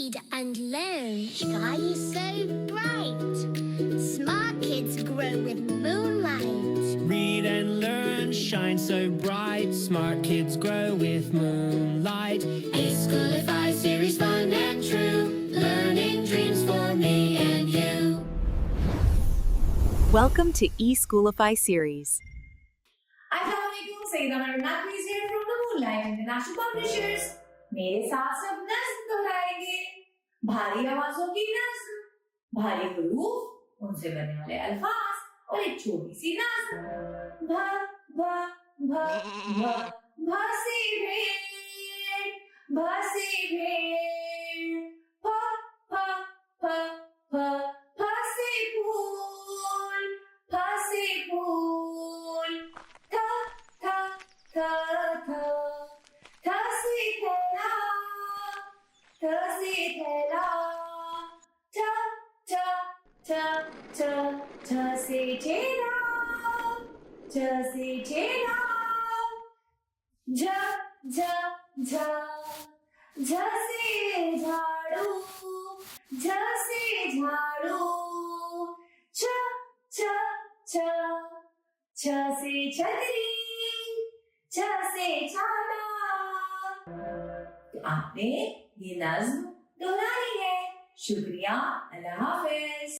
read and learn. Sky is so bright. Smart kids grow with moonlight. Read and learn, shine so bright. Smart kids grow with moonlight. eSchoolify series, fun and true. Learning dreams for me and you. Welcome to eSchoolify series. Assalamualaikum, Sayyida Marina is here from the Moonlight International Publishers. मेरे साथ सब नज़्म दोहराएंगे. भारी आवाजों की नज़्म, भारी हुरूफ, उनसे बनने वाले अल्फाज और एक छोटी सी नज़्म. भा भा भा भा भासी भेड़, भासी भेड़. फा फा फा फा फासी फूल, फासी फूल. था था था था थासी थैला, थासी थैला. था था था था थासी ठेला, थासी ठेला. झ झ झ झसे झाड़ू, झसे झाड़ू. छ छ छ छ से छतरी, छ से छाता. तो आपने ये नज़्म दोहराई है. शुक्रिया. अल्लाह हाफिज.